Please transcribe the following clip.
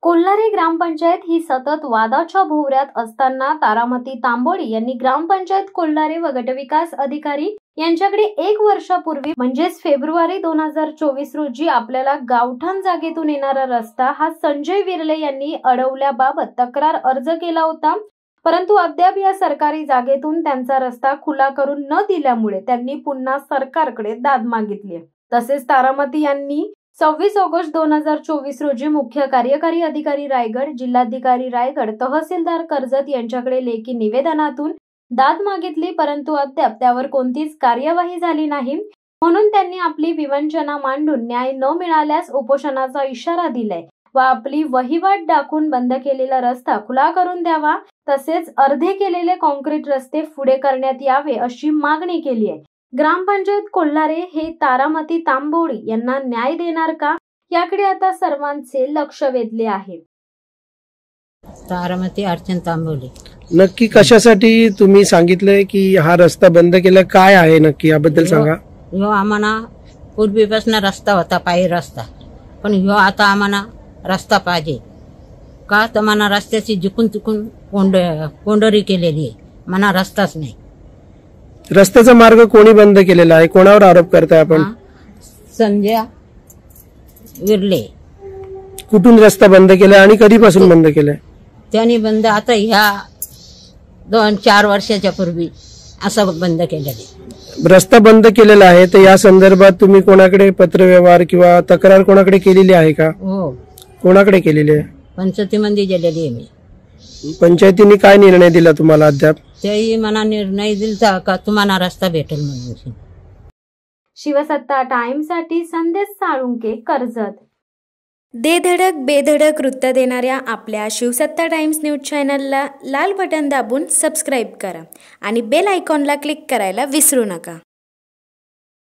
कोल्हारी ग्रामपंचायत ही सतत वादाच्या भोवऱ्यात असताना तारामती तांबोळी यांनी ग्रामपंचायत कोल्हारी व गटविकास अधिकारी यांच्याकडे 1 वर्षापूर्वी म्हणजेच फेब्रुवारी 2024 रोजी आपल्याला गावठाण जागेतून येणारा रस्ता हा संजय विर्ले यांनी अडवल्याबाबत तक्रार अर्ज केला होता। परंतु अद्याप या सरकारी जागेतून त्यांचा रस्ता खुला करून न दिल्यामुळे त्यांनी पुन्हा सरकारकडे दाद मागितली। तसेच तारामती यांनी 26 ऑगस्ट 2024 रोजी मुख्य कार्यकारी अधिकारी रायगड, जिल्हाधिकारी रायगड, तहसीलदार कर्जत यांच्याकडे लेखी निवेदनातून दाद मागितली, परंतु अद्याप त्यावर कोणतीच कार्यवाही झाली नाही। म्हणून त्यांनी आपली विवंचना मांडून न्याय न मिळाल्यास उपोषणाचा इशारा दिलाय व आपली वहिवाट दाखवून बंद केलेला रस्ता खुला करून द्यावा, तसेच अर्धे केलेले कॉन्क्रीट रस्ते पुढे करण्यात यावे अशी मागणी केली आहे। ग्रामपंचायत कोल्हारे हे तारामती तांबोळी यांना न्याय देणार का, याकडे आता सर्वांचे लक्ष वेधले आहे। तारामती अर्चन तांबोळी, नक्की कशासाठी तुम्ही सांगितलंय की हा रस्ता बंद केला, काय आहे नक्की याबद्दल सांगा। ह्यो आम्हाला पूर्वीपासून रस्ता होता, पायी रस्ता, पण ह्यो आता आम्हाला रस्ता पाहिजे का, तर मना रस्त्याची जिकून तिकून कोंडरी केलेली आहे, मना रस्ताच नाही। रस्त्याचा मार्ग कोणी बंद केलेला आहे, कोणावर आरोप करताय आपण? संजय विर्ले। कुठून रस्ता बंद केलाय आणि कधीपासून बंद केलाय? त्यांनी बंद आता ह्या 2-4 वर्षाच्या पूर्वी असं बंद केलेलं। रस्ता बंद केलेला आहे, तर या संदर्भात तुम्ही कोणाकडे पत्रव्यवहार किंवा तक्रार कोणाकडे केलेली आहे का? हो, कोणाकडे केलेली आहे? पंचायतीमध्ये गेलेली आहे मी। पंचायतीने काय निर्णय दिला तुम्हाला अद्याप? तेही मला निर्णय दिला का तुम्हाला रस्ता भेटेल म्हणून। शिवसत्ता टाइम्ससाठी संदेश साळुंके, कर्जत। दे धडक बेधडक वृत्त देणाऱ्या आपल्या शिवसत्ता टाइम्स न्यूज चॅनलला लाल बटन दाबून सबस्क्राईब करा आणि बेल आयकॉनला क्लिक करायला विसरू नका।